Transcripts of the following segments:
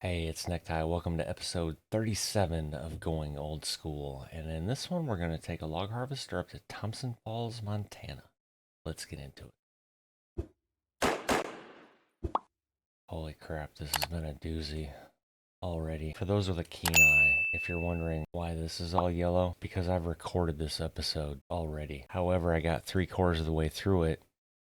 Hey, it's Necktie. Welcome to episode 37 of Going Old School. And in this one, we're going to take a log harvester up to Thompson Falls, Montana. Let's get into it. Holy crap, this has been a doozy already. For those with a keen eye, if you're wondering why this is all yellow, because I've recorded this episode already. However, I got 3/4 of the way through it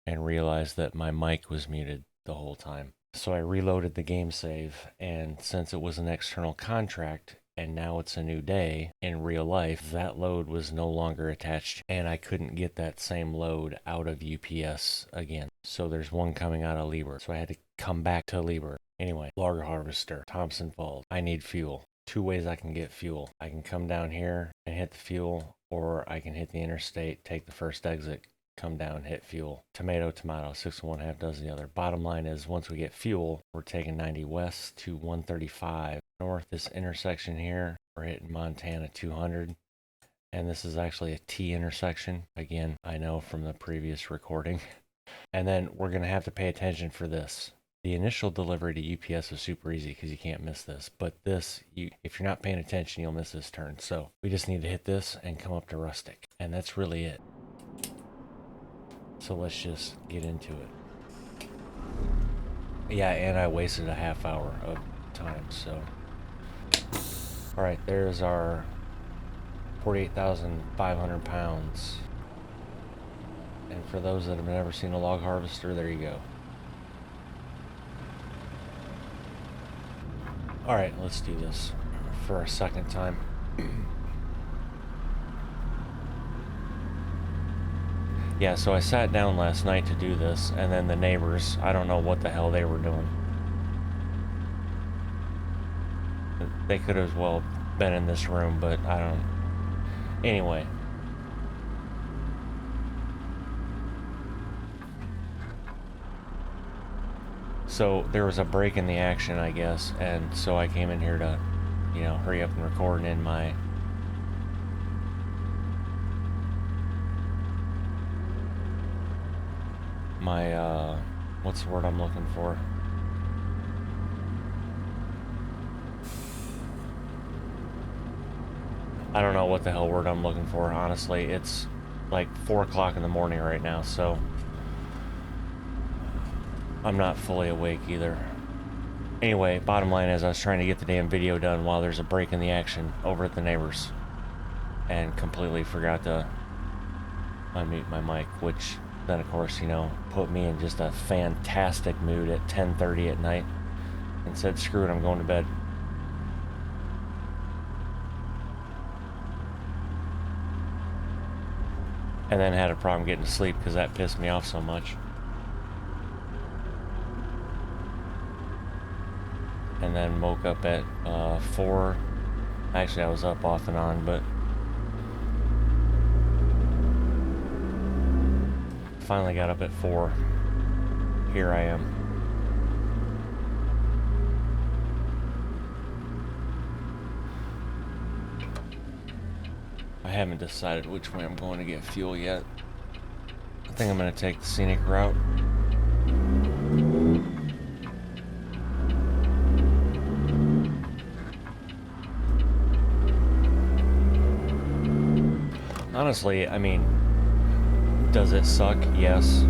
and realized that my mic was muted the whole time. So I reloaded the game save, and since it was an external contract and now it's a new day in real life, that load was no longer attached and I couldn't get that same load out of UPS again. So there's one coming out of Lieber. So I had to come back to Lieber. Anyway, log harvester, Thompson Falls. I need fuel. Two ways I can get fuel. I can come down here and hit the fuel, or I can hit the interstate, take the first exit, come down, hit fuel. Tomato, tomato, 6 1/2 does the other. Bottom line is, once we get fuel, we're taking 90 west to 135 north. This intersection here, we're hitting Montana 200. And this is actually a T intersection. Again, I know from the previous recording. And then we're going to have to pay attention for this. The initial delivery to UPS is super easy because you can't miss this. But this, if you're not paying attention, you'll miss this turn. So we just need to hit this and come up to Rustic. And that's really it. So let's just get into it. Yeah, and I wasted a half hour of time, so. Alright, there's our 48,500 pounds. And for those that have never seen a log harvester, there you go. Alright, let's do this for a second time. Yeah, so I sat down last night to do this, and then the neighbors, I don't know what the hell they were doing. They could have well been in this room, but I don't. Anyway. So there was a break in the action, I guess, and so I came in here to, hurry up and record in my what's the word I'm looking for? I don't know what the hell word I'm looking for, honestly. It's like 4 o'clock in the morning right now, so I'm not fully awake either. Anyway, bottom line is I was trying to get the damn video done while there's a break in the action over at the neighbors, and completely forgot to unmute my mic, which then of course, put me in just a fantastic mood at 10:30 at night and said, screw it, I'm going to bed. And then had a problem getting to sleep because that pissed me off so much. And then woke up at 4. Actually, I was up off and on, but finally got up at 4. Here I am. I haven't decided which way I'm going to get fuel yet. I think I'm going to take the scenic route. Honestly, I mean, does it suck? Yes.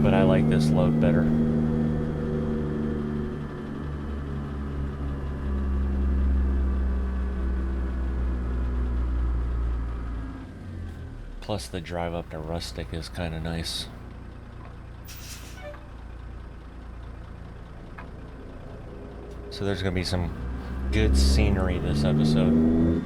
But I like this load better. Plus the drive up to Rustic is kind of nice. So there's going to be some good scenery this episode.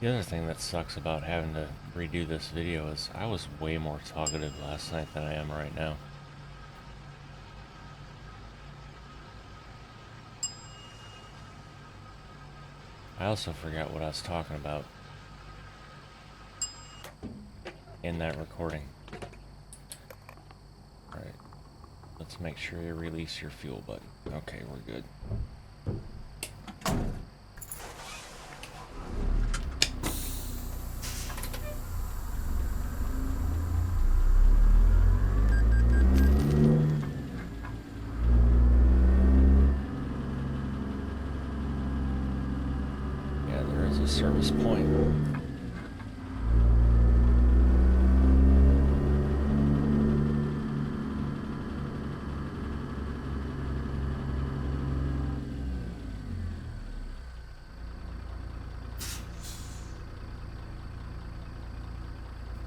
The other thing that sucks about having to redo this video is I was way more talkative last night than I am right now. I also forgot what I was talking about in that recording. Alright, let's make sure you release your fuel button. Okay, we're good. Yeah, there is a service point.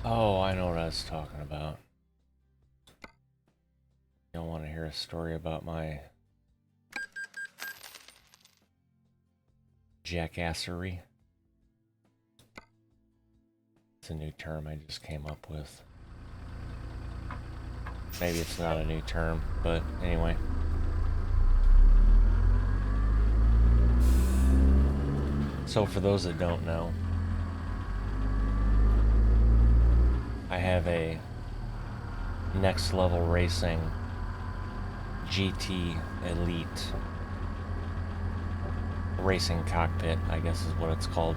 Oh, I know what I was talking about. You don't want to hear a story about my jackassery? It's a new term I just came up with. Maybe it's not a new term, but anyway. So for those that don't know, I have a Next Level Racing GT Elite racing cockpit, I guess is what it's called.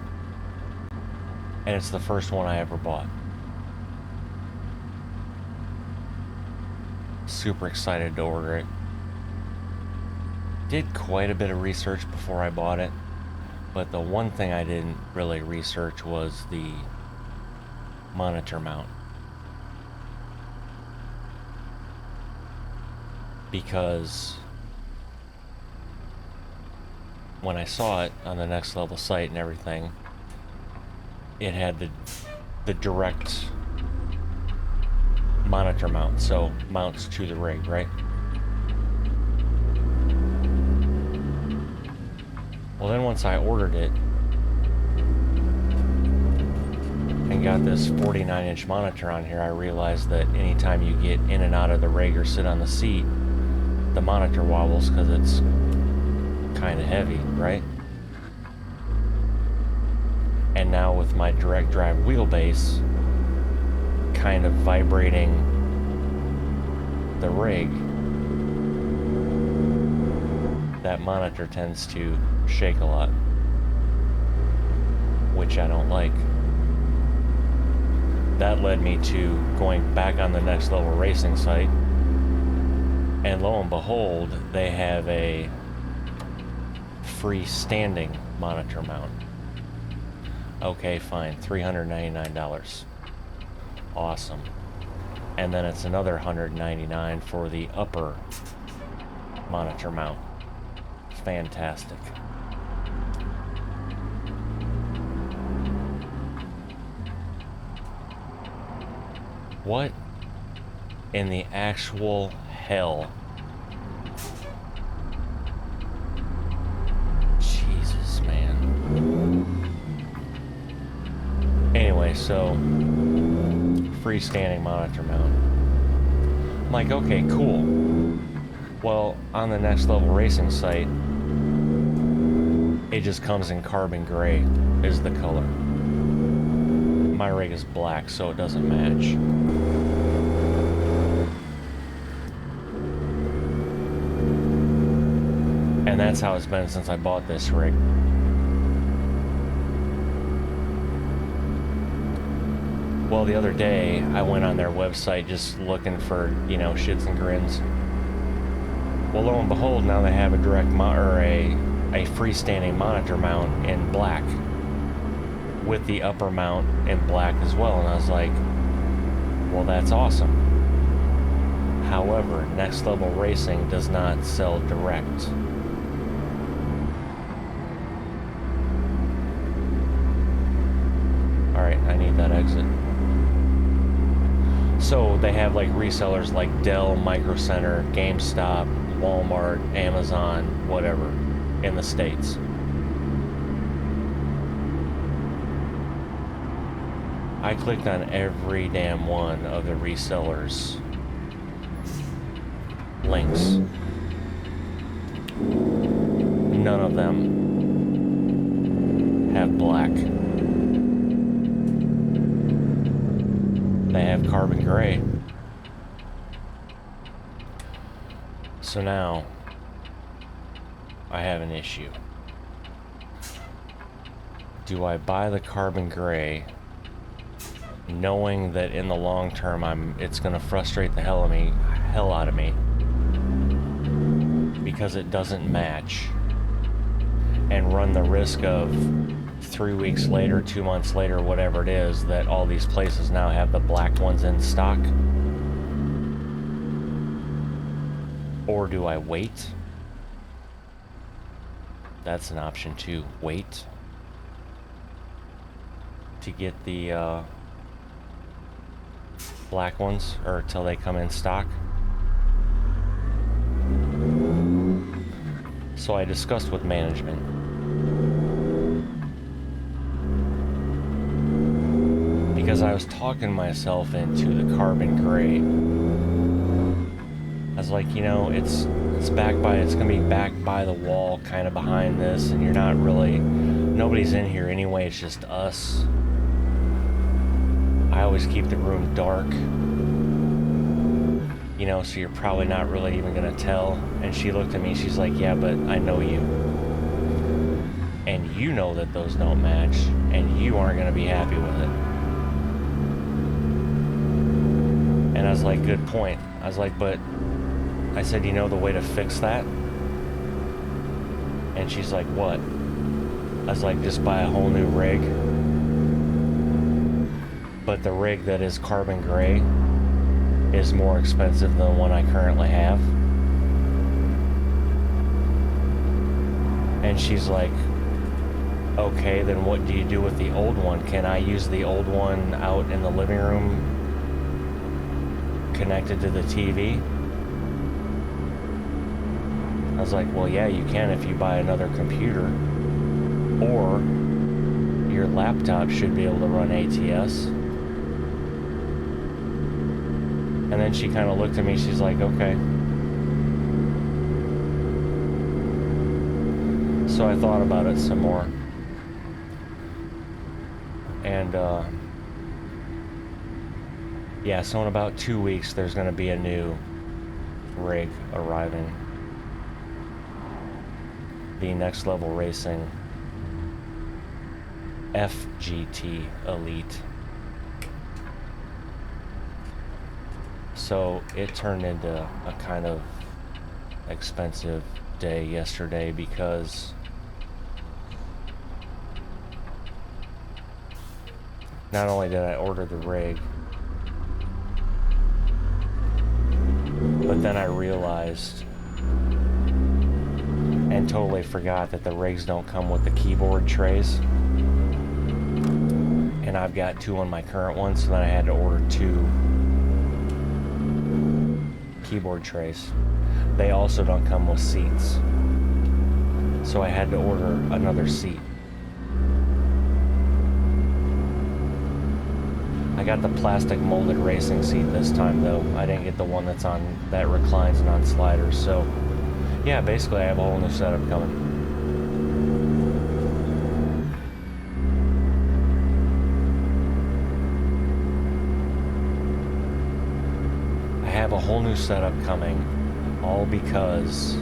And it's the first one I ever bought. Super excited to order it. Did quite a bit of research before I bought it, but the one thing I didn't really research was the monitor mount. Because when I saw it on the Next Level site and everything, it had the direct monitor mount, so mounts to the rig, right? Well, then once I ordered it and got this 49-inch monitor on here, I realized that anytime you get in and out of the rig or sit on the seat, the monitor wobbles because it's kind of heavy, right? And now with my direct drive wheelbase kind of vibrating the rig, that monitor tends to shake a lot, which I don't like. That led me to going back on the Next Level Racing site, and lo and behold, they have a freestanding monitor mount. Okay, fine, $399. Awesome. And then it's another $199 for the upper monitor mount. Fantastic. What in the actual hell? Jesus, man. Anyway, so freestanding monitor mount. I'm like, okay, cool. Well, on the Next Level Racing site, it just comes in carbon gray is the color. My rig is black, so it doesn't match. And that's how it's been since I bought this rig. Well, the other day, I went on their website just looking for, you know, shits and grins. Well, lo and behold, now they have a direct a freestanding monitor mount in black, with the upper mount in black as well, and I was like, well, that's awesome. However, Next Level Racing does not sell direct. Alright, I need that exit. So they have like resellers like Dell, Micro Center, GameStop, Walmart, Amazon, whatever, in the States. I clicked on every damn one of the resellers' links. None of them have black. They have carbon gray. So now I have an issue. Do I buy the carbon gray knowing that in the long term it's gonna frustrate the hell out of me because it doesn't match, and run the risk of 3 weeks later, 2 months later, whatever it is, that all these places now have the black ones in stock? Or do I wait? That's an option too. Wait to get the black ones, or till they come in stock. So I discussed with management. Because I was talking myself into the carbon gray. I was like, you know, it's gonna be back by the wall, kind of behind this, and you're not really, nobody's in here anyway, it's just us. I always keep the room dark, you know, so you're probably not really even gonna tell. And she looked at me, she's like, yeah, but I know you. And you know that those don't match, and you aren't gonna be happy with it. And I was like, good point. I was like, but I said, you know the way to fix that? And she's like, what? I was like, just buy a whole new rig. But the rig that is carbon gray is more expensive than the one I currently have. And she's like, okay, then what do you do with the old one? Can I use the old one out in the living room connected to the TV? I was like, well, yeah, you can if you buy another computer, or your laptop should be able to run ATS. And then she kind of looked at me, she's like, okay. So I thought about it some more. And, yeah, so in about 2 weeks, there's going to be a new rig arriving. The Next Level Racing FGT Elite. So it turned into a kind of expensive day yesterday because not only did I order the rig, but then I realized and totally forgot that the rigs don't come with the keyboard trays. And I've got 2 on my current one, so then I had to order 2 keyboard trays. They also don't come with seats, so I had to order another seat. I got the plastic molded racing seat this time though. I didn't get the one that reclines and on sliders. So yeah, basically I have a whole new setup coming. I have a whole new setup coming, all because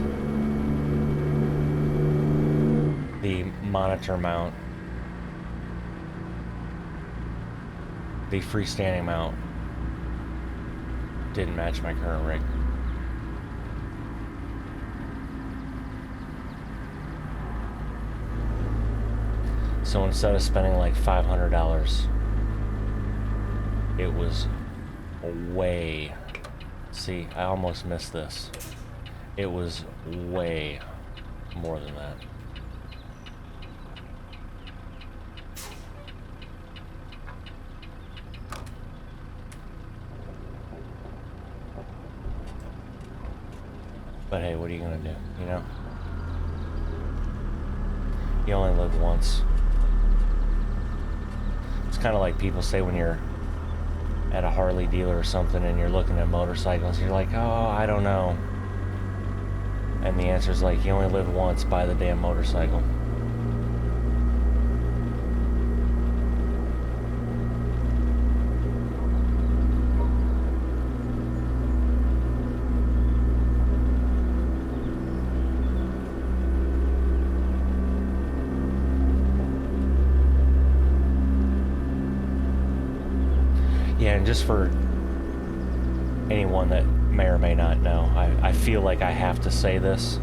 the monitor mount, the freestanding mount, didn't match my current rig. So instead of spending like $500, it was way, see, I almost missed this. It was way more than that. But hey, what are you gonna do, you know? You only live once. It's kind of like people say when you're at a Harley dealer or something and you're looking at motorcycles, you're like, oh, I don't know. And the answer is like, you only live once, buy the damn motorcycle. Yeah, and just for anyone that may or may not know, I feel like I have to say this,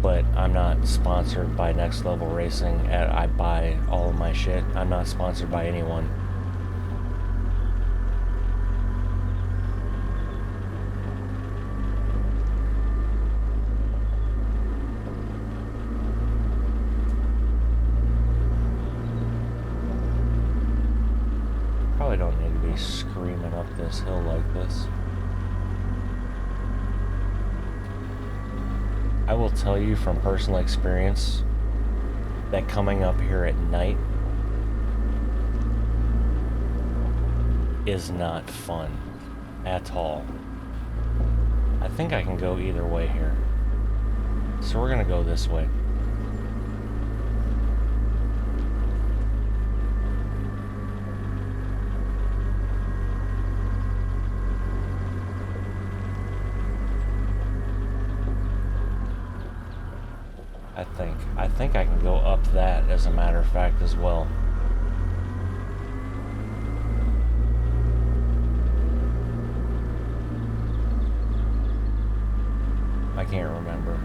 but I'm not sponsored by Next Level Racing. I buy all of my shit. I'm not sponsored by anyone. Probably don't need to be screaming up this hill like this. I will tell you from personal experience that coming up here at night is not fun at all. I think I can go either way here. So we're gonna go this way. I think I can go up that, as a matter of fact, as well. I can't remember.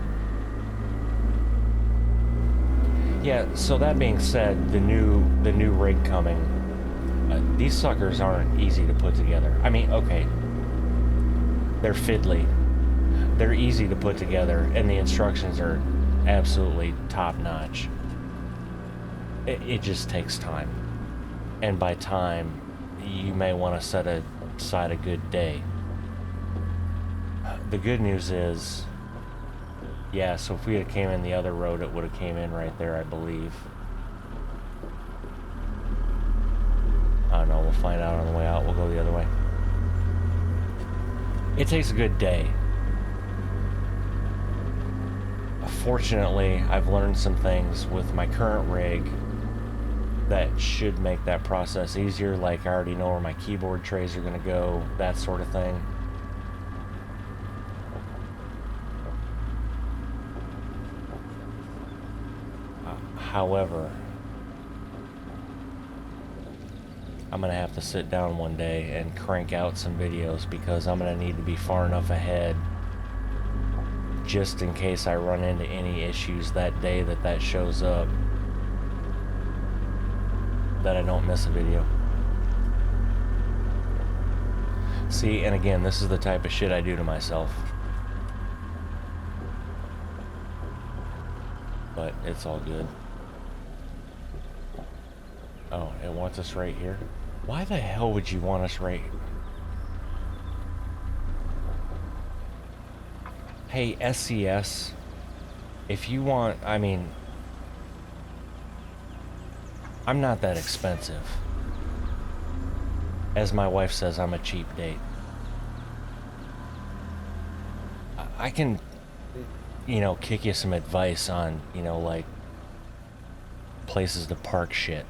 Yeah, so that being said, the new rig coming, these suckers aren't easy to put together. I mean, okay, they're fiddly. They're easy to put together, and the instructions are absolutely top-notch. It just takes time, and by time you may want to set aside a good day. The good news is, yeah, so if we had came in the other road, it would have came in right there, I believe. I don't know, we'll find out on the way out. We'll go the other way. It takes a good day. Fortunately, I've learned some things with my current rig that should make that process easier. Like, I already know where my keyboard trays are going to go, that sort of thing. However, I'm going to have to sit down one day and crank out some videos, because I'm going to need to be far enough ahead just in case I run into any issues that day that shows up, that I don't miss a video. See, and again, this is the type of shit I do to myself. But it's all good. Oh, it wants us right here? Why the hell would you want us right here? Hey, SCS, if you want, I mean, I'm not that expensive. As my wife says, I'm a cheap date. I can, you know, kick you some advice on, you know, like, places to park shit.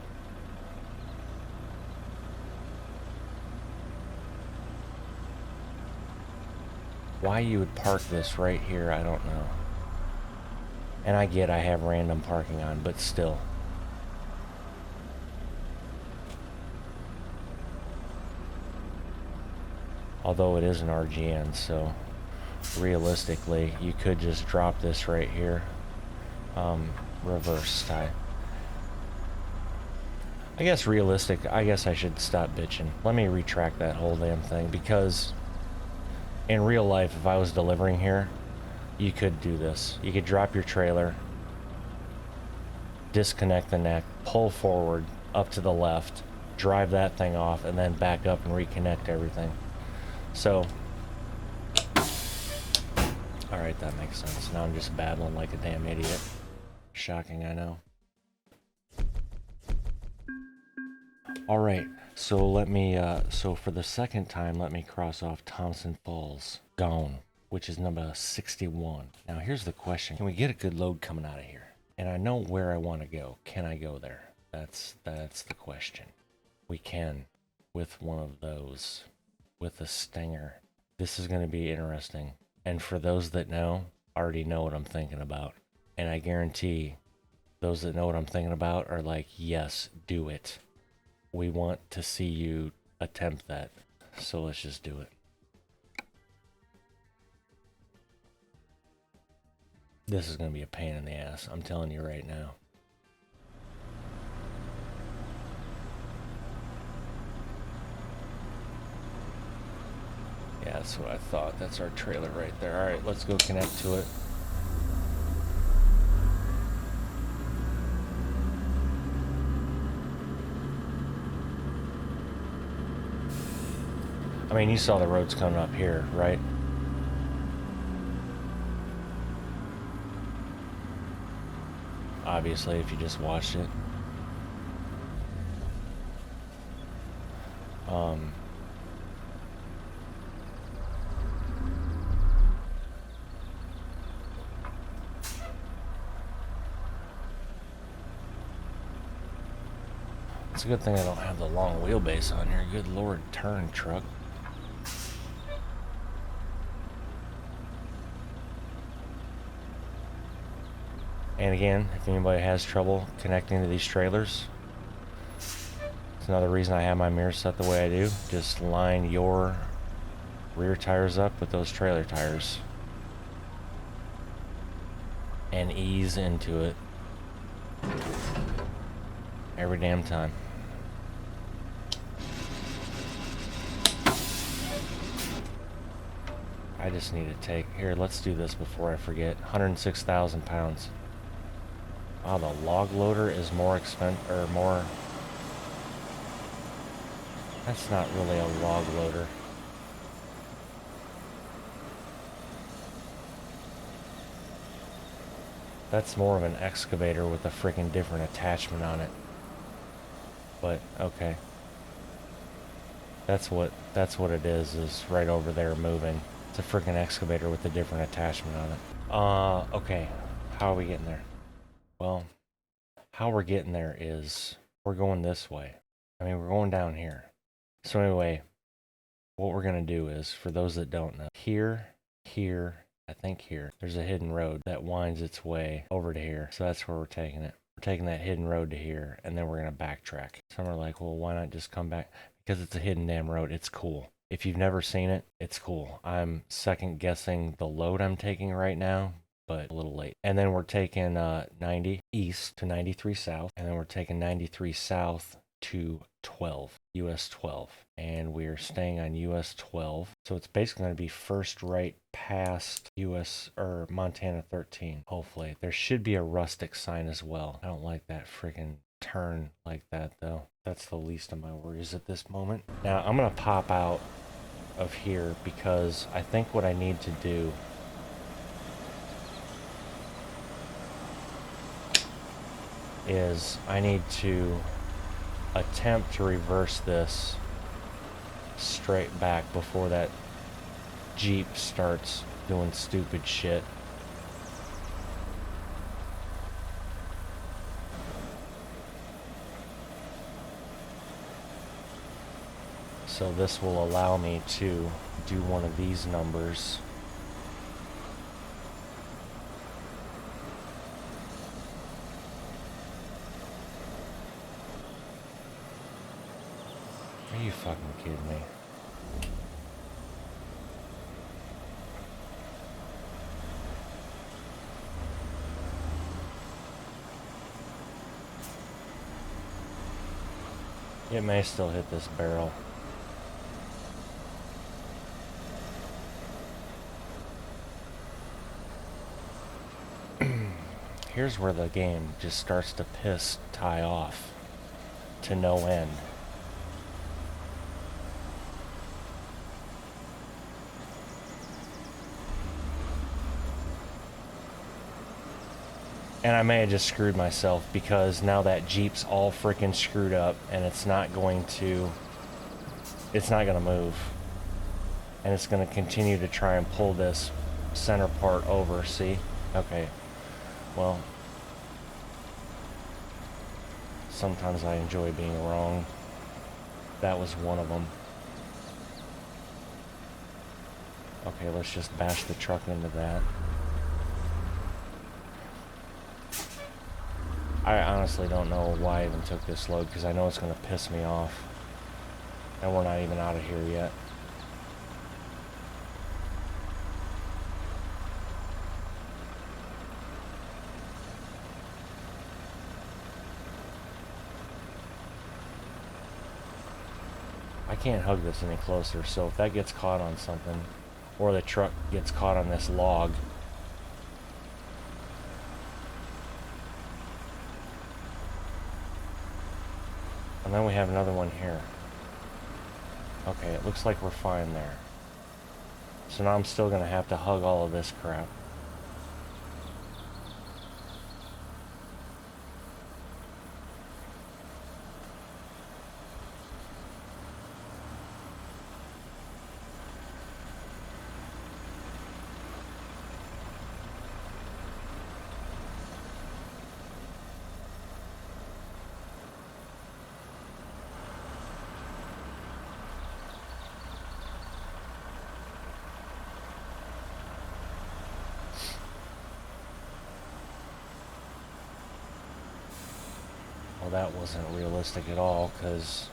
Why you would park this right here, I don't know. And I get I have random parking on, but still. Although it is an RGN, so realistically, you could just drop this right here. Reverse tie. I guess I guess I should stop bitching. Let me retract that whole damn thing, because in real life, if I was delivering here, you could do this. You could drop your trailer, disconnect the neck, pull forward up to the left, drive that thing off, and then back up and reconnect everything. So, alright, that makes sense. Now I'm just babbling like a damn idiot. Shocking, I know. All right, so let me, so for the second time, let me cross off Thompson Falls. Gone, which is number 61. Now here's the question. Can we get a good load coming out of here? And I know where I want to go. Can I go there? That's the question. We can with one of those, with a Stinger. This is going to be interesting. And for those that know, already know what I'm thinking about. And I guarantee those that know what I'm thinking about are like, yes, do it. We want to see you attempt that. So let's just do it. This is going to be a pain in the ass. I'm telling you right now. Yeah, that's what I thought. That's our trailer right there. All right, let's go connect to it. I mean, you saw the roads coming up here, right? Obviously, if you just watched it. It's a good thing I don't have the long wheelbase on here. Good lord, turn truck. And again, if anybody has trouble connecting to these trailers, it's another reason I have my mirrors set the way I do. Just line your rear tires up with those trailer tires and ease into it every damn time. I just need to take, here, let's do this before I forget. 106,000 pounds. Wow, the log loader is more expensive, or more, that's not really a log loader. That's more of an excavator with a freaking different attachment on it. But, okay. That's what it is right over there moving. It's a freaking excavator with a different attachment on it. Okay. How are we getting there? Well, how we're getting there is we're going this way. I mean, we're going down here. So anyway, what we're going to do is, for those that don't know, here, I think here, there's a hidden road that winds its way over to here. So that's where we're taking it. We're taking that hidden road to here, and then we're going to backtrack. Some are like, well, why not just come back? Because it's a hidden damn road. It's cool. If you've never seen it, it's cool. I'm second guessing the load I'm taking right now, but a little late. And then we're taking 90 east to 93 south, and then we're taking 93 south to 12, US 12. And we're staying on US 12. So it's basically going to be first right past US or Montana 13, hopefully. There should be a rustic sign as well. I don't like that freaking turn like that though. That's the least of my worries at this moment. Now I'm going to pop out of here because I think what I need to do is I need to attempt to reverse this straight back before that Jeep starts doing stupid shit. So this will allow me to do one of these numbers. Are you fucking kidding me? It may still hit this barrel. Here's where the game just starts to piss Ty off to no end. And I may have just screwed myself because now that Jeep's all freaking screwed up and it's not going to move. And it's going to continue to try and pull this center part over, see? Okay, well, sometimes I enjoy being wrong. That was one of them. Okay, let's just bash the truck into that. I honestly don't know why I even took this load, because I know it's going to piss me off. And we're not even out of here yet. I can't hug this any closer, so if that gets caught on something, or the truck gets caught on this log, and then we have another one here. Okay, it looks like we're fine there. So now I'm still gonna have to hug all of this crap. Well, that wasn't realistic at all, because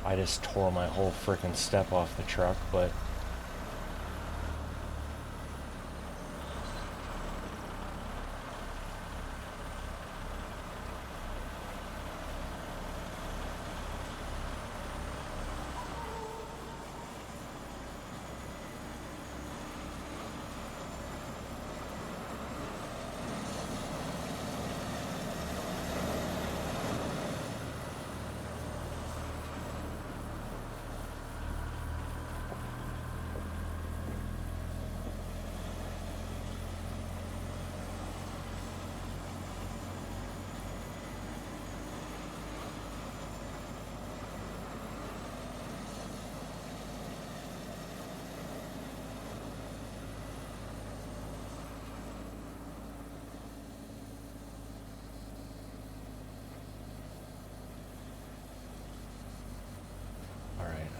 I just tore my whole frickin' step off the truck, but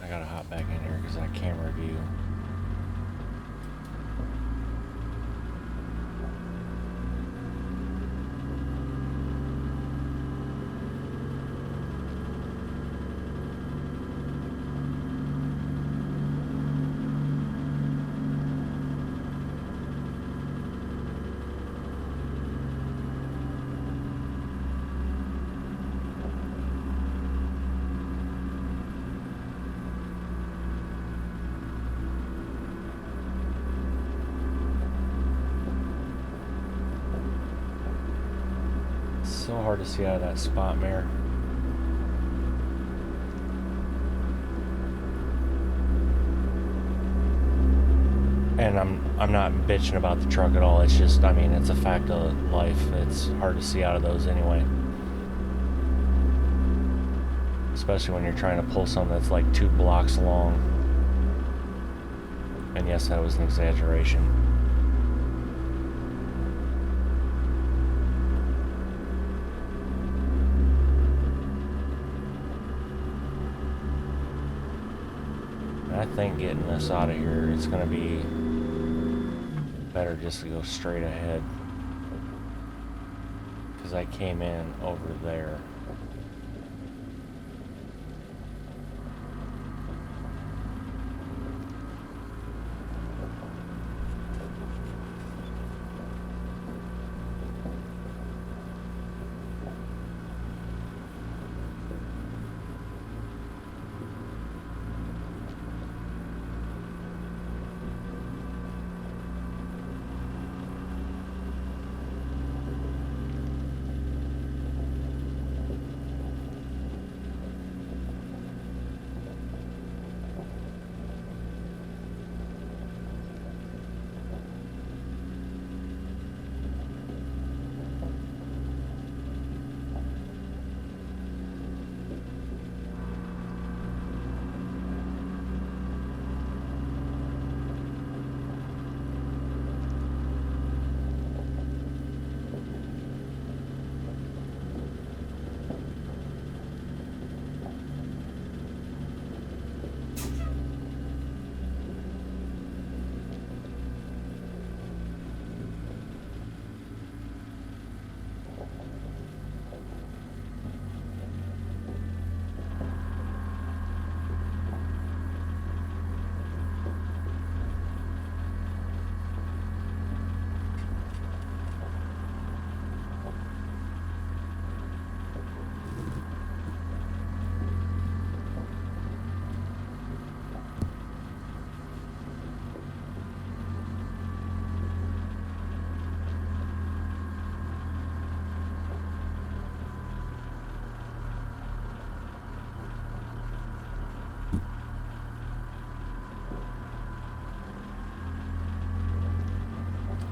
I gotta hop back in here because I can't review. So hard to see out of that spot mirror. And I'm not bitching about the truck at all. It's just, I mean, it's a fact of life. It's hard to see out of those anyway. Especially when you're trying to pull something that's like 2 blocks long. And yes, that was an exaggeration. I think getting this out of here, it's going to be better just to go straight ahead, because I came in over there.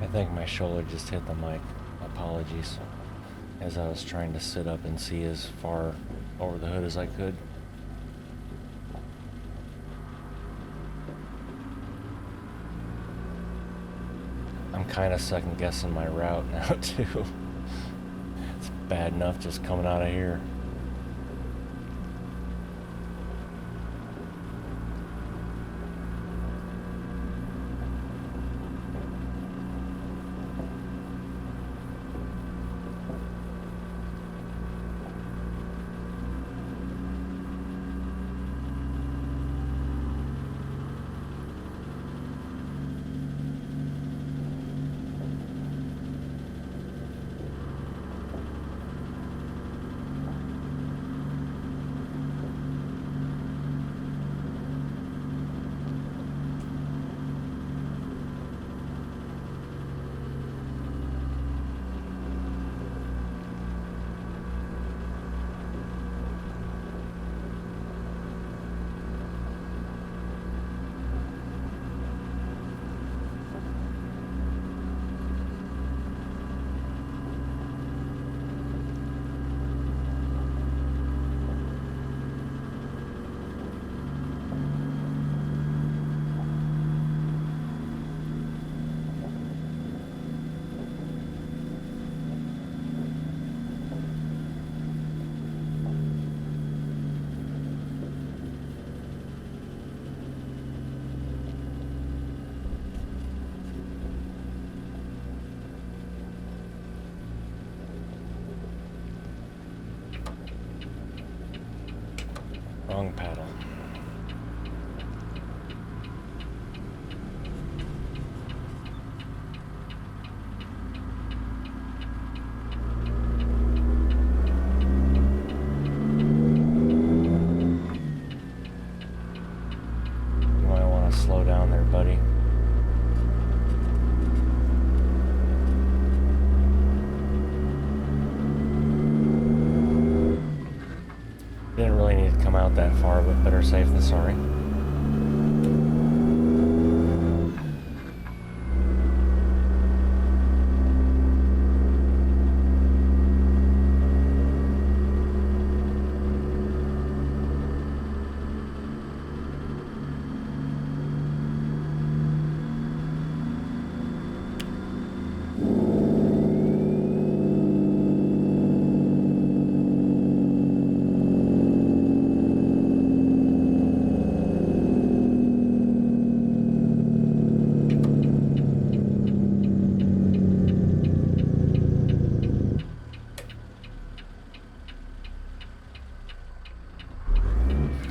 I think my shoulder just hit the mic. Apologies. As I was trying to sit up and see as far over the hood as I could. I'm kind of second guessing my route now too. It's bad enough just coming out of here. Wrong paddle. You might want to slow down there, buddy. Didn't really need to come out that far, but better safe than sorry.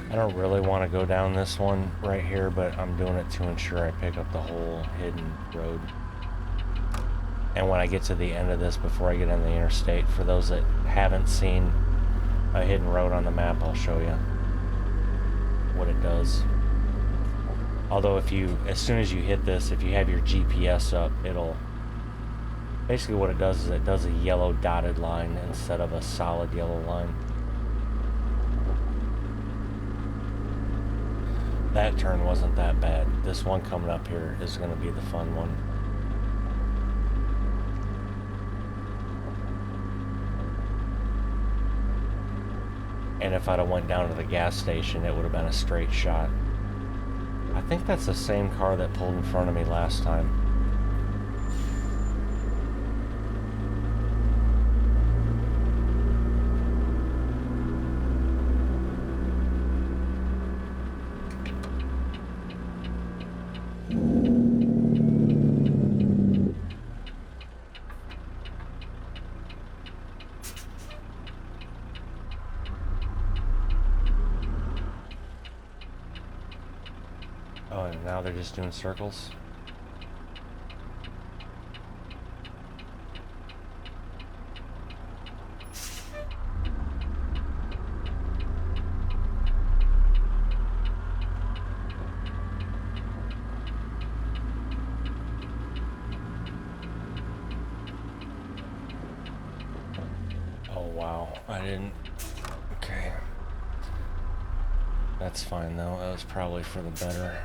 I don't really want to go down this one right here, but I'm doing it to ensure I pick up the whole hidden road. And when I get to the end of this, before I get on the interstate, for those that haven't seen a hidden road on the map, I'll show you what it does. Although as soon as you hit this, if you have your GPS up, it'll, basically what it does is it does a yellow dotted line instead of a solid yellow line. That turn wasn't that bad. This one coming up here is going to be the fun one. And if I'd have went down to the gas station, it would have been a straight shot. I think that's the same car that pulled in front of me last time. Oh, and now they're just doing circles. Oh, wow. I didn't... Okay. That's fine, though. That was probably for the better.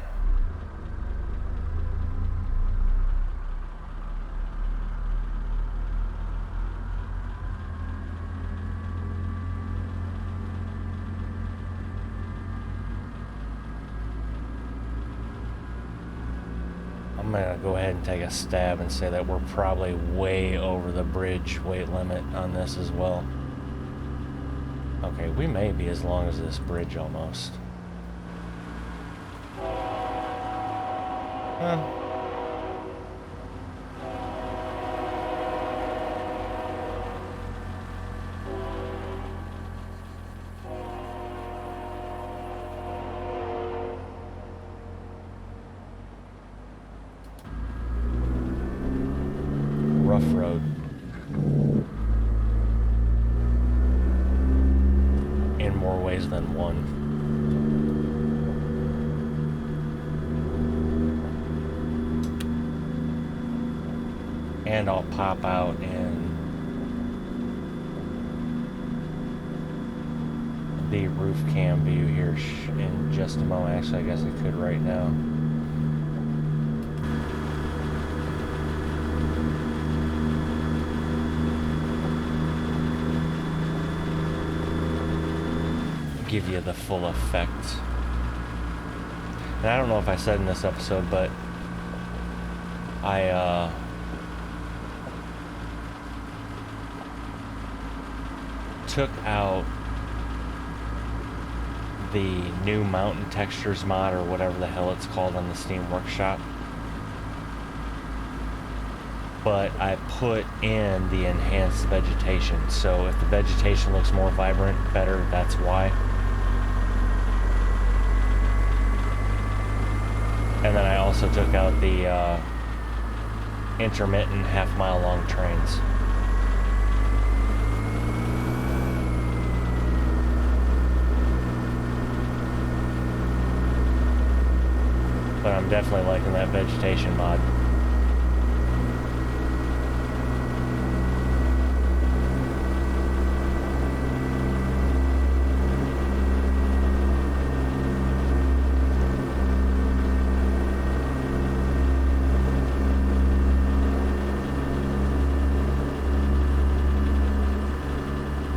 I'm gonna go ahead and take a stab and say that we're probably way over the bridge weight limit on this as well. Okay, we may be as long as this bridge almost. Rough road. In more ways than one. And I'll pop out in the roof cam view here in just a moment. Actually, I guess I could right now. Give you the full effect. And I don't know if I said in this episode, but I took out the new mountain textures mod, or whatever the hell it's called, on the Steam Workshop, but I put in the enhanced vegetation. So if the vegetation looks more vibrant, better, that's why. And then I also took out the intermittent half-mile long trains. But I'm definitely liking that vegetation mod.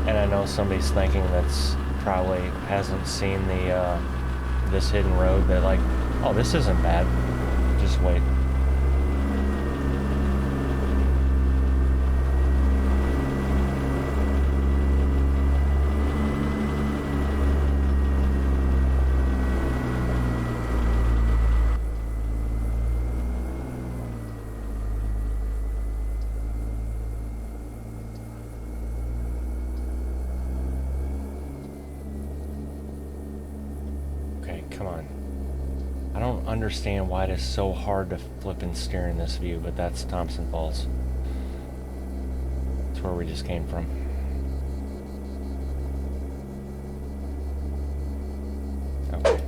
And I know somebody's thinking that's probably hasn't seen the this hidden road, that like, oh, this isn't bad. Just wait. Okay, come on. I don't understand why it is so hard to flip and steer in this view, but that's Thompson Falls. That's where we just came from. Okay.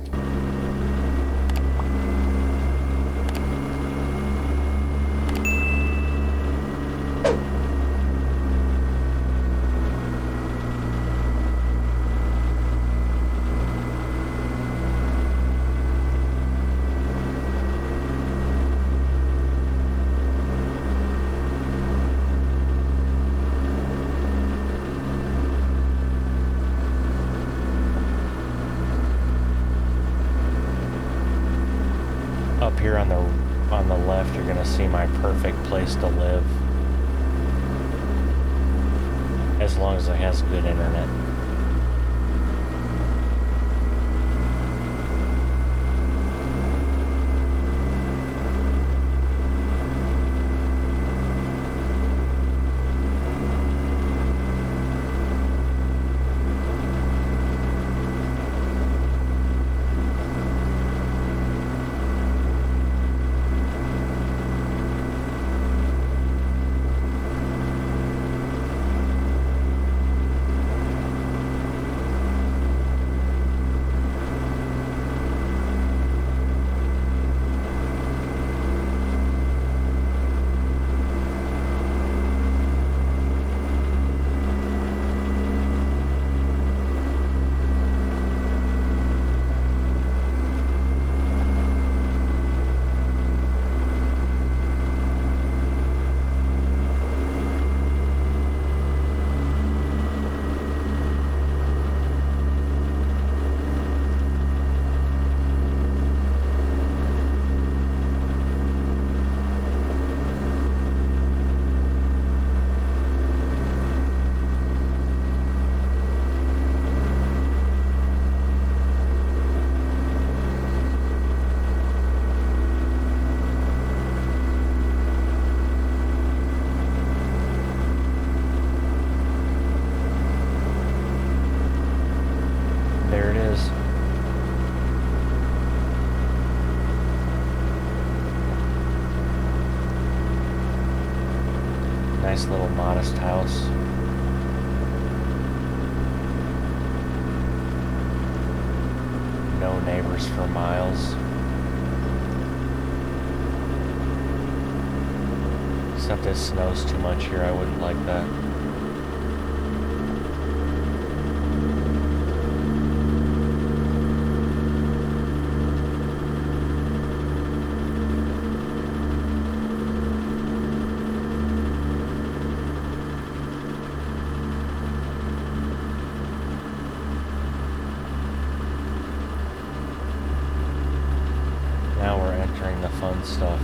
Up here on the left, you're gonna see my perfect place to live, as long as it has good internet. nice little modest house. No neighbors for miles. Except it snows too much here, I wouldn't like that. Now we're entering the fun stuff.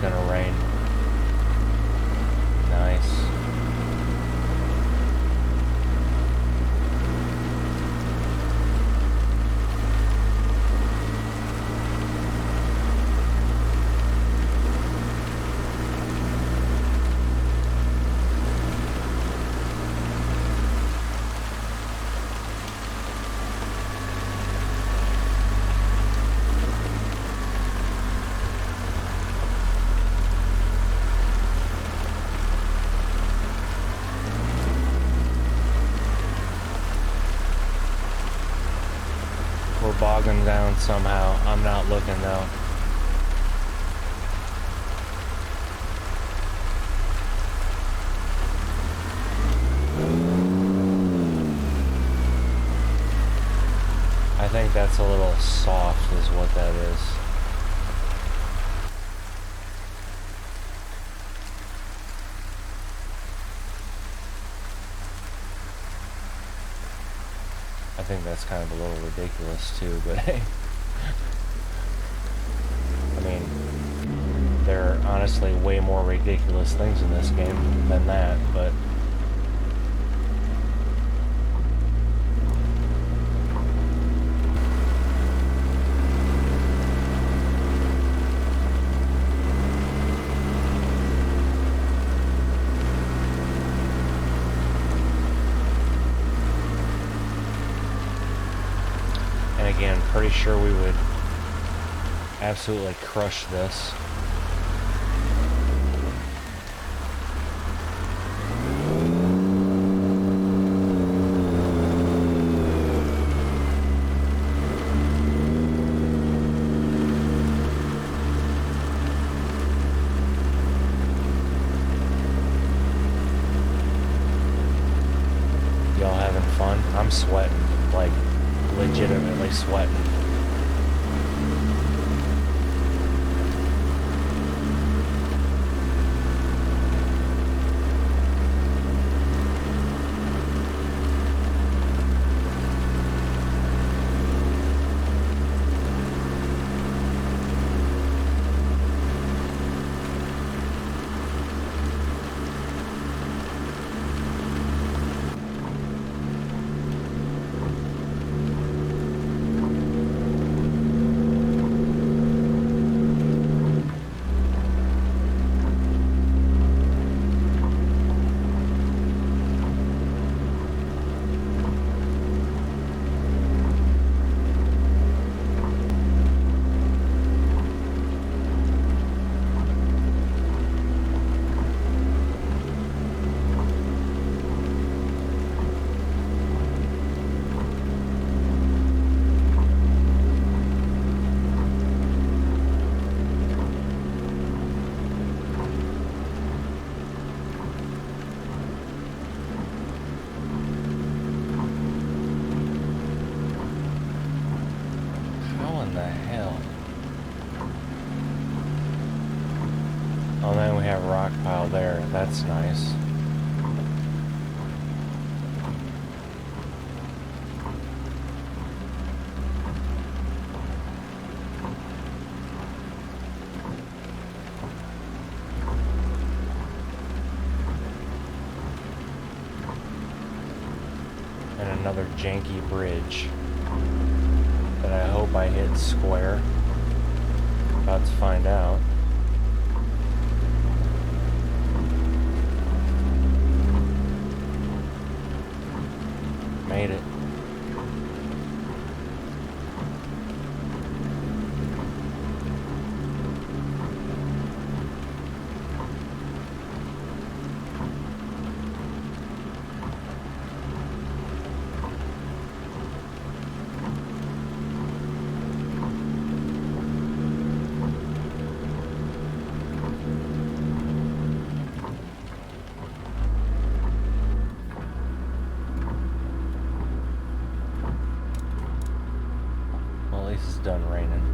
Gonna rain. Nice. We're bogging down somehow. I'm not looking though. I think that's a little soft is what that is. I think that's kind of a little ridiculous too, but hey. I mean, there are honestly way more ridiculous things in this game than that, but... Again, pretty sure we would absolutely crush this. Y'all having fun? I'm sweating, like legitimately sweating. Oh, then we have a rock pile there. That's nice. another janky bridge that I hope I hit square. About to find out. Made it. It's done raining.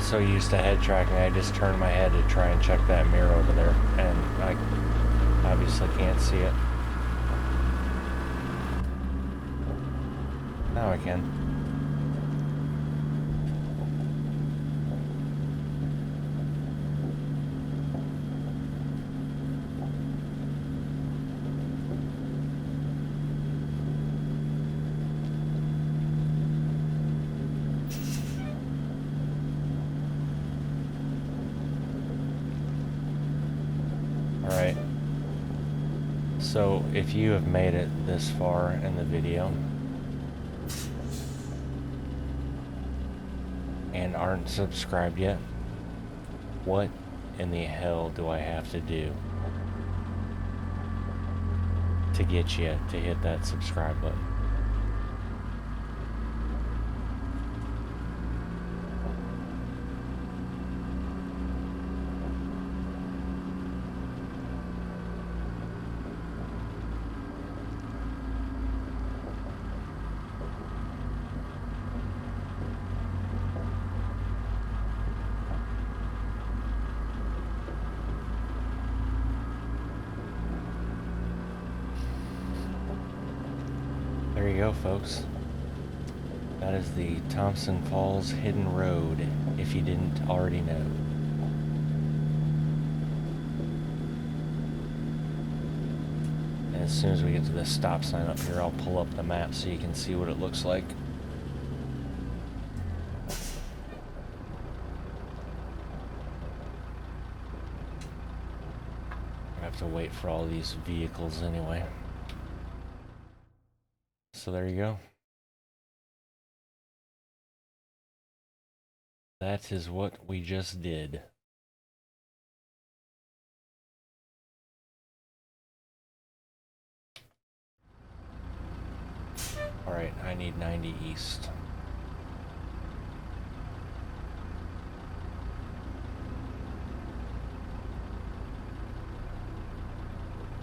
So used to head tracking, I just turned my head to try and check that mirror over there, and I obviously can't see it. Now I can. Alright, so if you have made it this far in the video and aren't subscribed yet, what in the hell do I have to do to get you to hit that subscribe button? There you go, folks. That is the Thompson Falls Hidden Road, if you didn't already know. And as soon as we get to the stop sign up here, I'll pull up the map so you can see what it looks like. I have to wait for all these vehicles anyway. So there you go. That is what we just did. Alright, I need 90 east.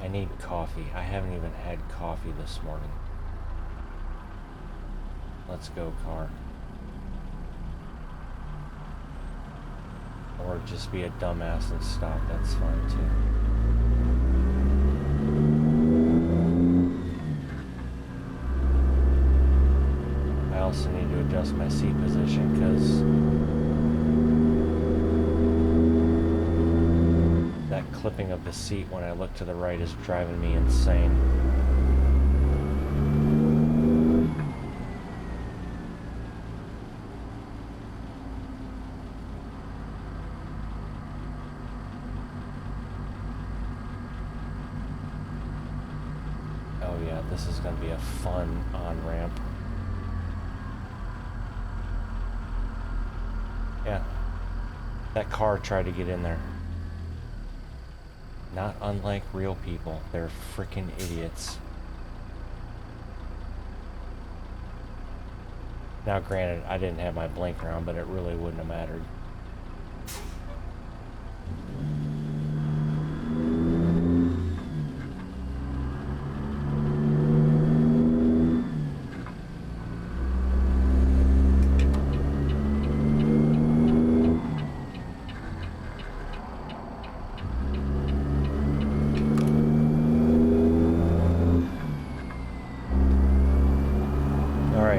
I need coffee. I haven't even had coffee this morning. Let's go, car. Or just be a dumbass and stop. That's fine too. I also need to adjust my seat position because that clipping of the seat when I look to the right is driving me insane. Oh yeah, this is going to be a fun on-ramp. Yeah, that car tried to get in there. Not unlike real people. They're freaking idiots. Now granted, I didn't have my blinker on, but it really wouldn't have mattered.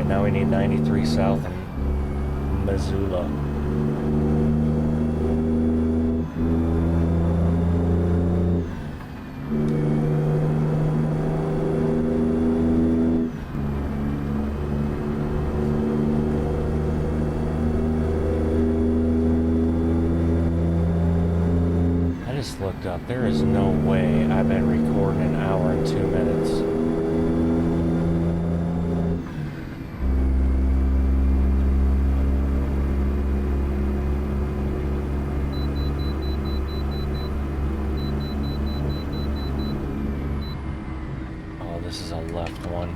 Now we need 93 South and Missoula. I just looked up. There is no way I've been recording an hour and 2 minutes. This is a left one.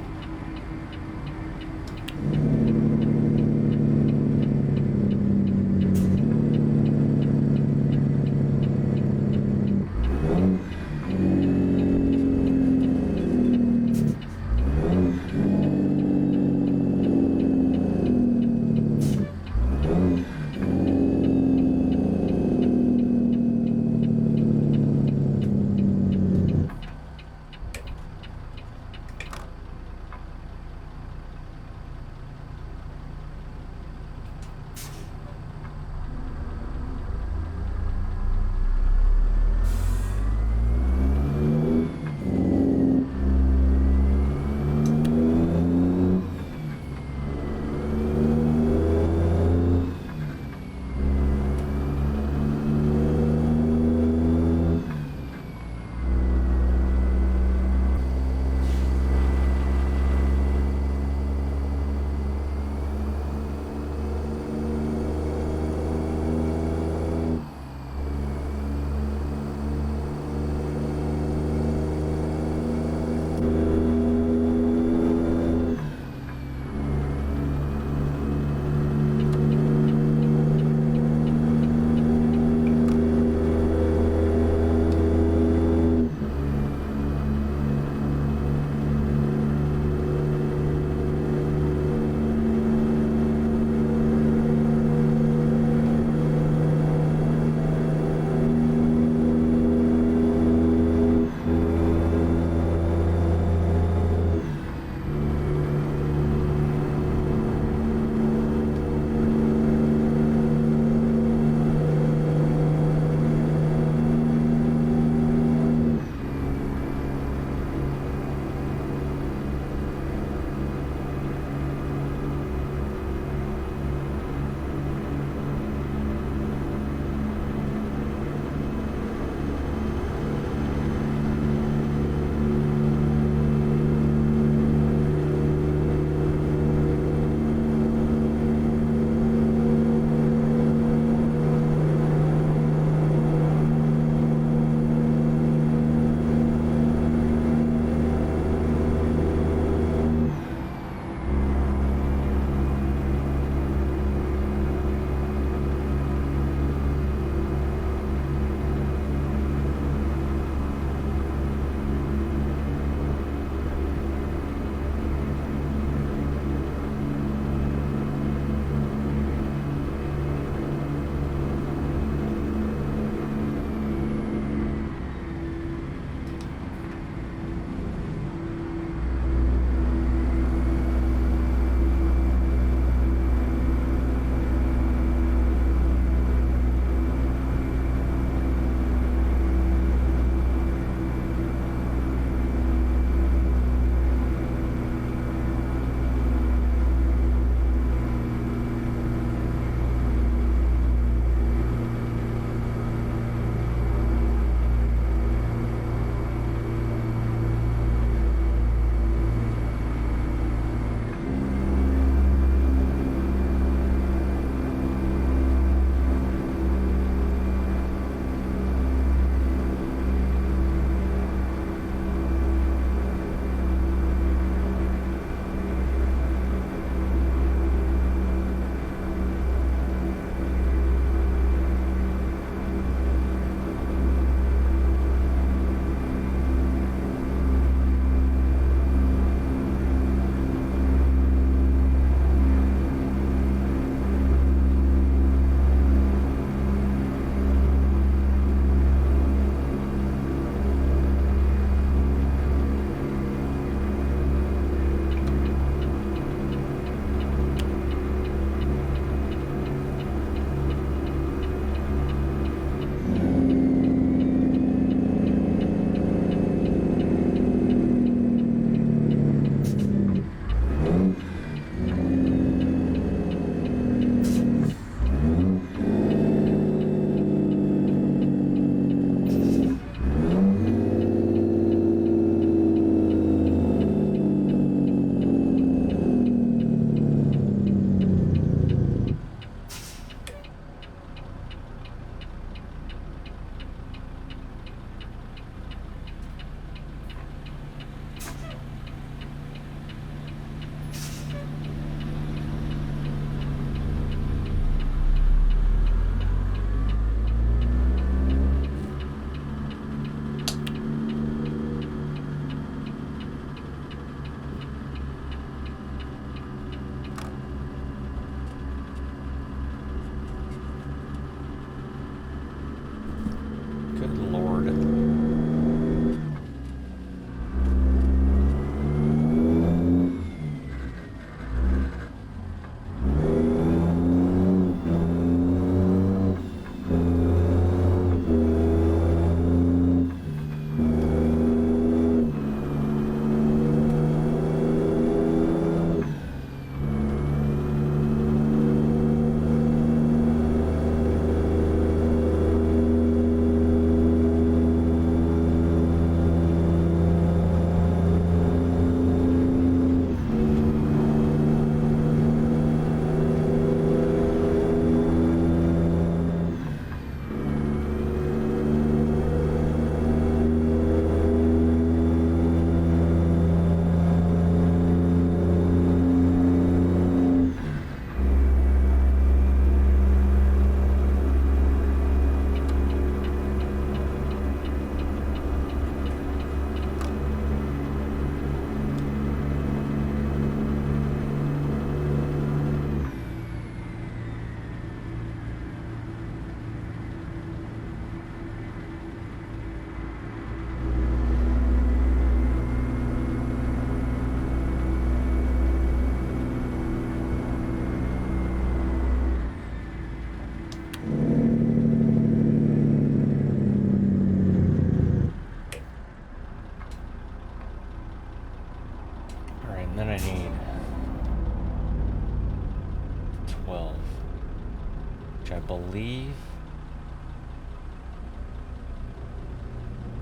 I believe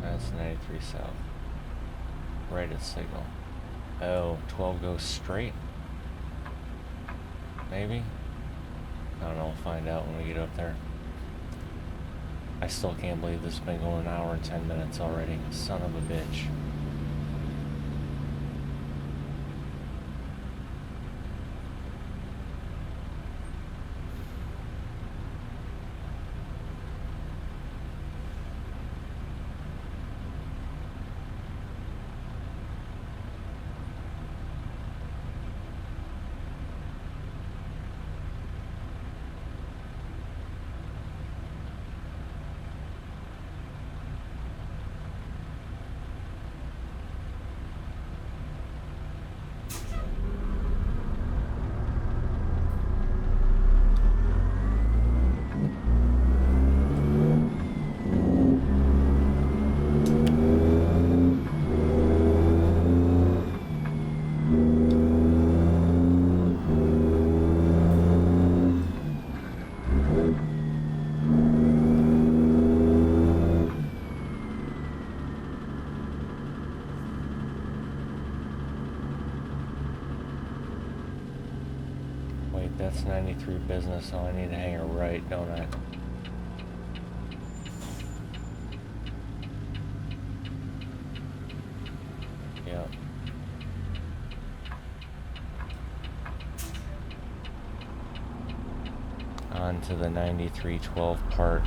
that's 93 south. Right at signal. Oh, 12 goes straight? Maybe? I don't know, we'll find out when we get up there. I still can't believe this has been going an hour and 10 minutes already. Son of a bitch. That's 93 business, so I need to hang a right, don't I? Yep. On to the 9312 part.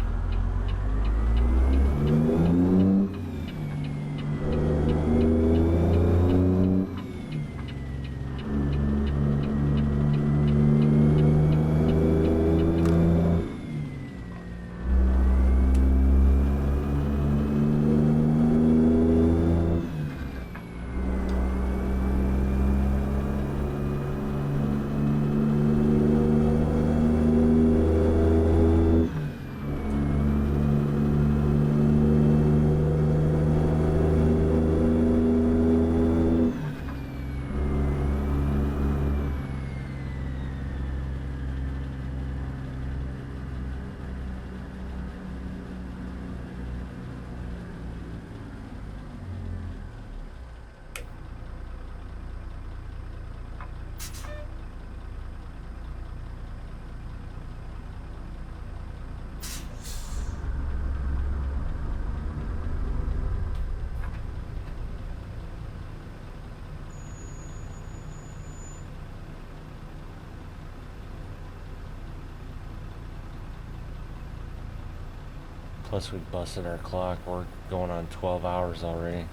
Plus we busted our clock. We're going on 12 hours already.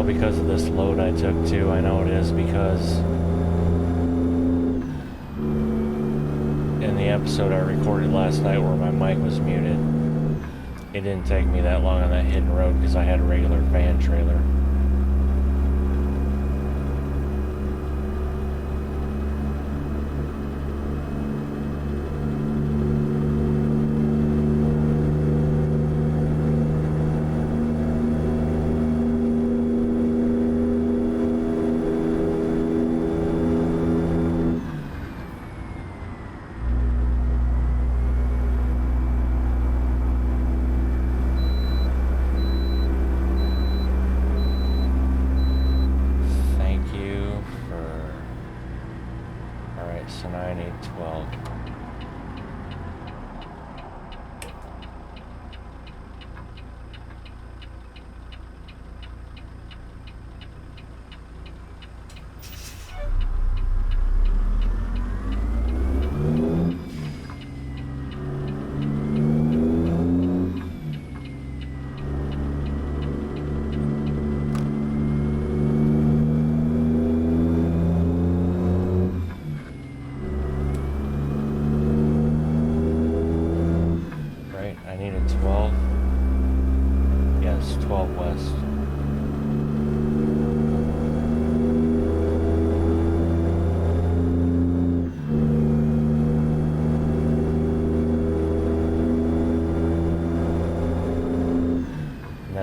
Because of this load I took too. I know it is because in the episode I recorded last night where my mic was muted, it didn't take me that long on that hidden road because I had a regular van trailer.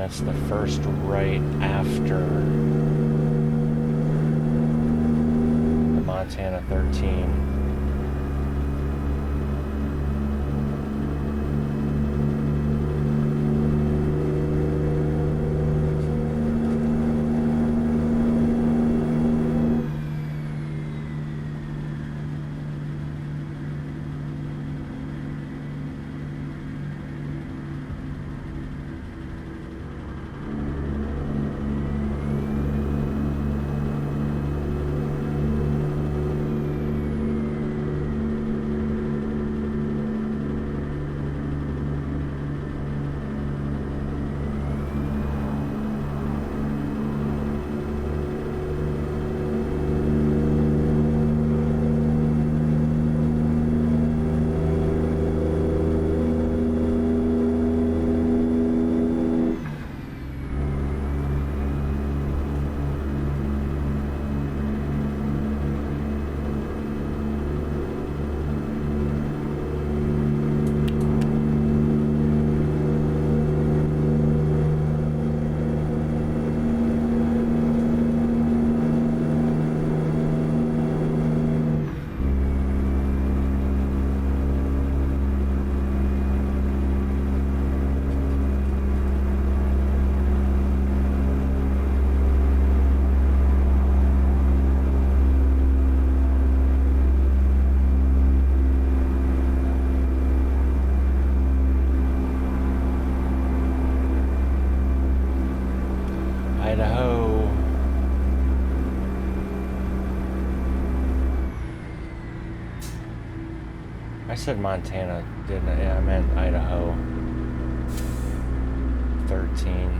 that's the first right after the Montana 13. Idaho. I said Montana, didn't I? Yeah, I meant Idaho. 13.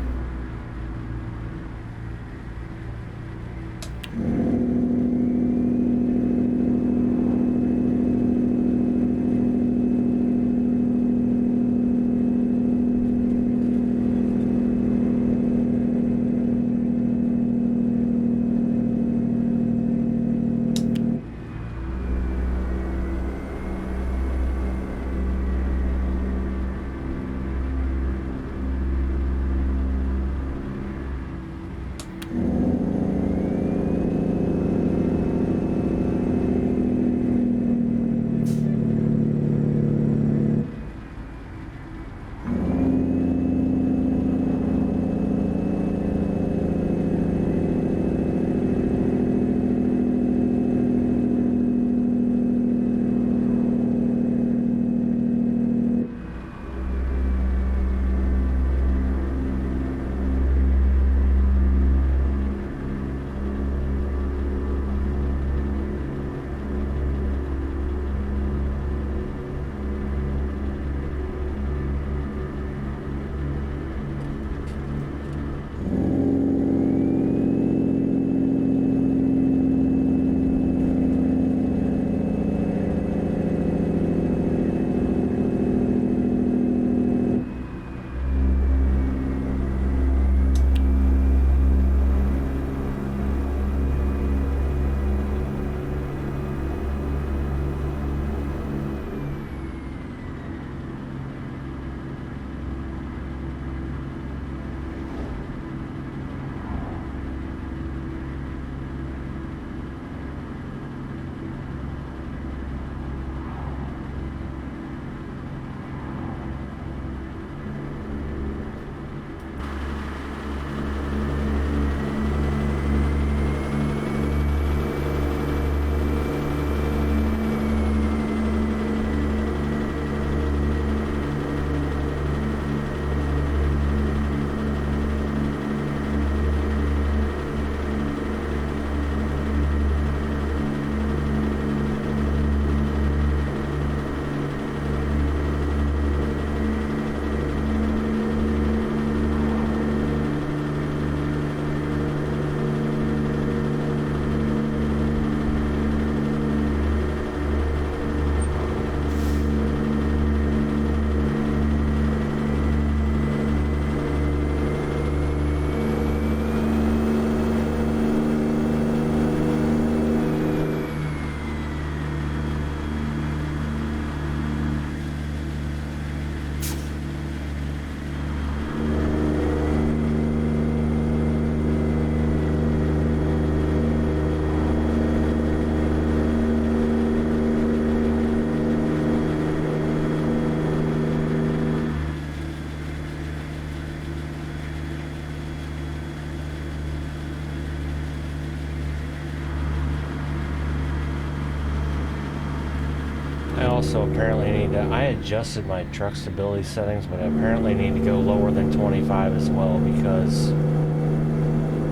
also apparently need to, I adjusted my truck stability settings, but I apparently need to go lower than 25 as well, because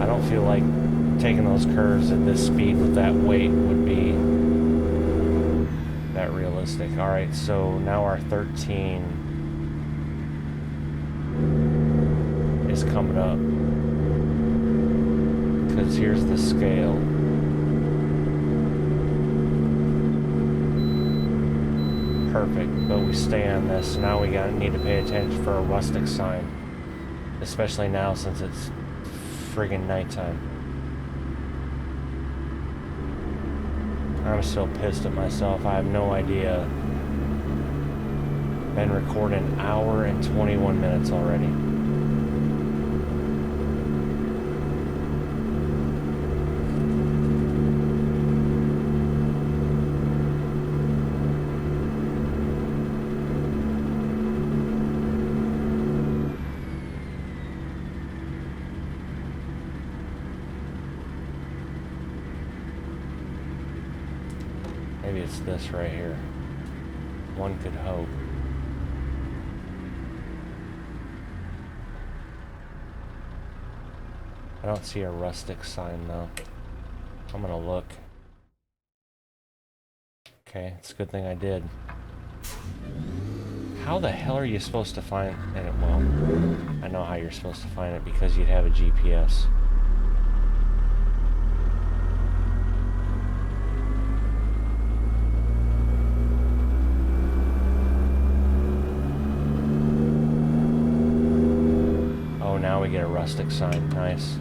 I don't feel like taking those curves at this speed with that weight would be that realistic. Alright, so now our 13 is coming up, because here's the scale. Perfect, but we stay on this. Now we need to pay attention for a rustic sign, especially now since it's friggin' nighttime. I'm still pissed at myself. I have no idea. Been recording an hour and 21 minutes already. Maybe it's this right here. One could hope. I don't see a rustic sign though. I'm gonna look. Okay, it's a good thing I did. How the hell are you supposed to find it? Well, I know how you're supposed to find it, because you'd have a GPS. Now we get a rustic sign. Nice.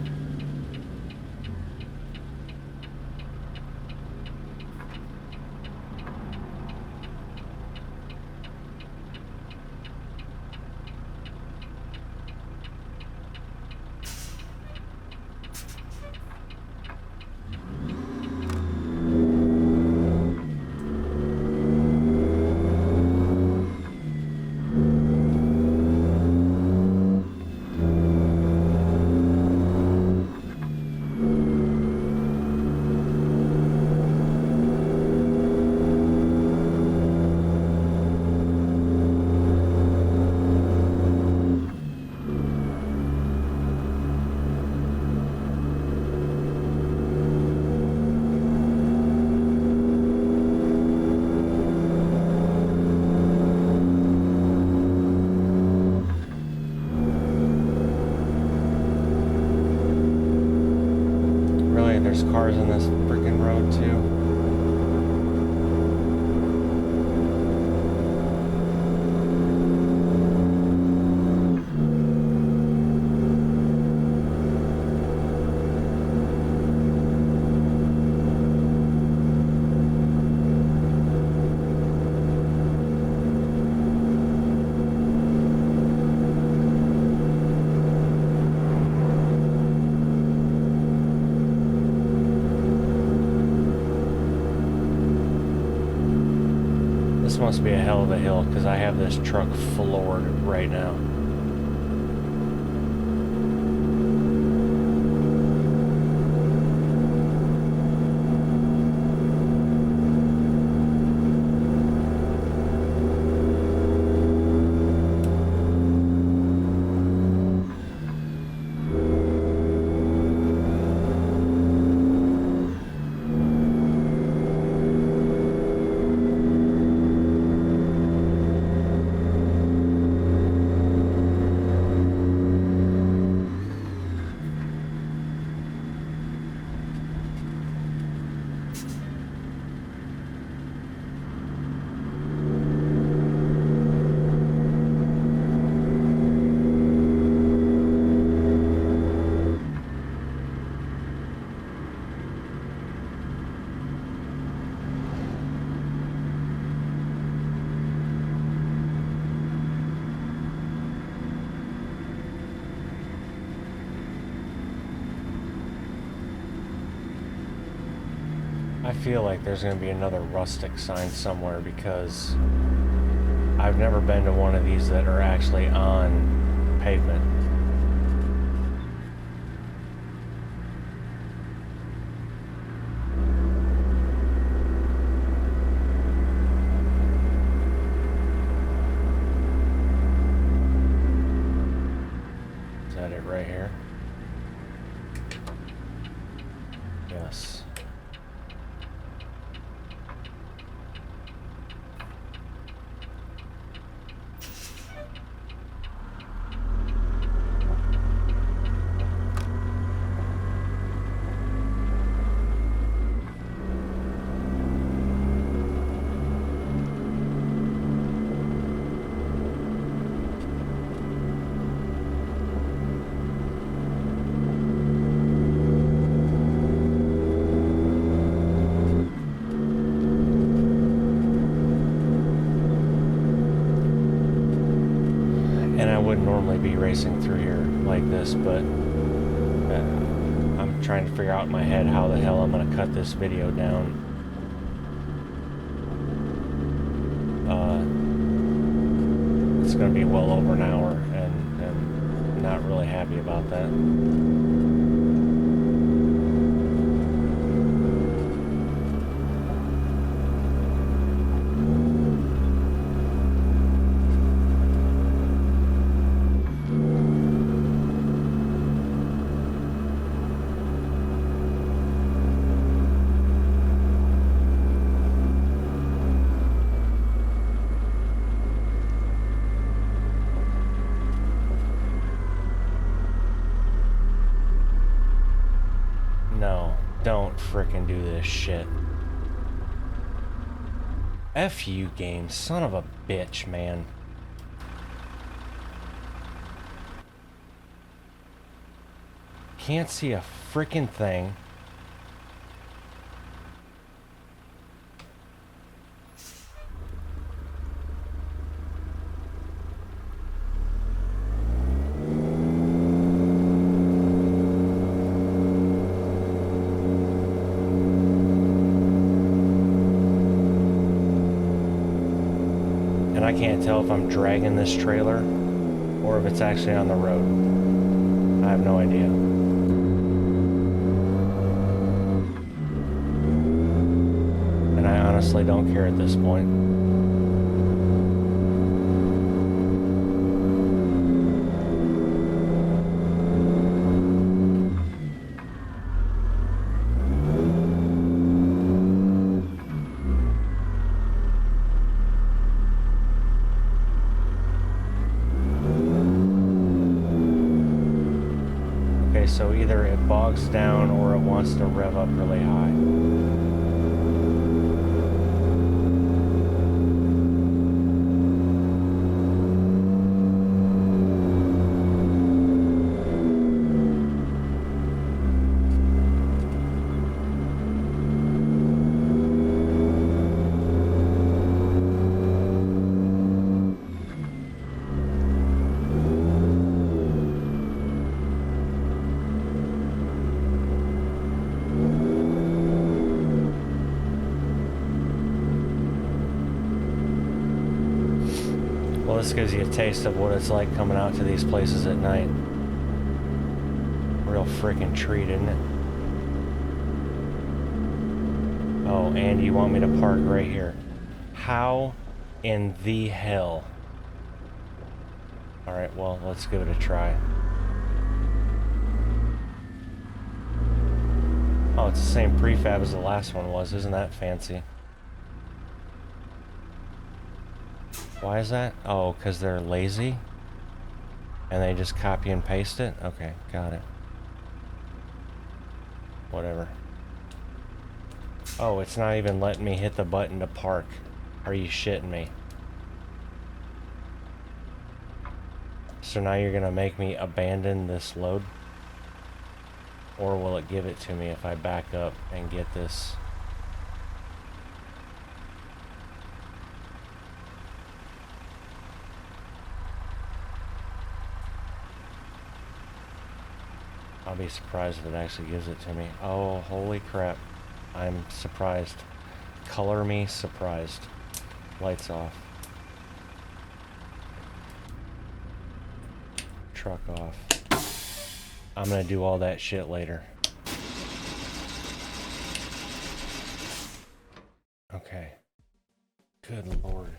There's cars on this freaking road too. This must be a hell of a hill, because I have this truck floored right now. I feel like there's going to be another rustic sign somewhere, because I've never been to one of these that are actually on pavement. this. Normally be racing through here like this, but I'm trying to figure out in my head how the hell I'm going to cut this video down. It's going to be well over an hour, and I'm not really happy about that. Don't frickin' do this shit. F you, game, son of a bitch, man. Can't see a frickin' thing. I can't tell if I'm dragging this trailer or if it's actually on the road. I have no idea. And I honestly don't care at this point. So either it bogs down or it wants to rev up really high. This gives you a taste of what it's like coming out to these places at night. Real freaking treat, isn't it? Oh, and you want me to park right here. How in the hell? Alright, well, let's give it a try. Oh, it's the same prefab as the last one was. Isn't that fancy? Why is that? Oh, because they're lazy? And they just copy and paste it? Okay, got it. Whatever. Oh, it's not even letting me hit the button to park. Are you shitting me? So now you're gonna make me abandon this load? Or will it give it to me if I back up and get this? I'll be surprised if it actually gives it to me. Oh, holy crap. I'm surprised. Color me surprised. Lights off. Truck off. I'm gonna do all that shit later. Okay. Good lord.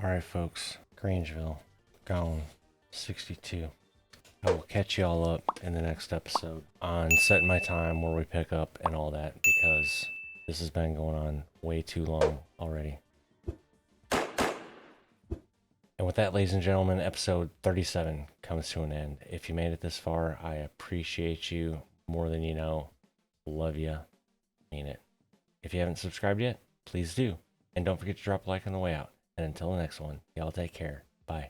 Alright, folks. Grangeville. Gone. 62. I will catch y'all up in the next episode on setting my time where we pick up and all that, because this has been going on way too long already. And with that, ladies and gentlemen, episode 37 comes to an end. If you made it this far, I appreciate you more than you know. Love you. Mean it. If you haven't subscribed yet, please do. And don't forget to drop a like on the way out. And until the next one, y'all take care. Bye.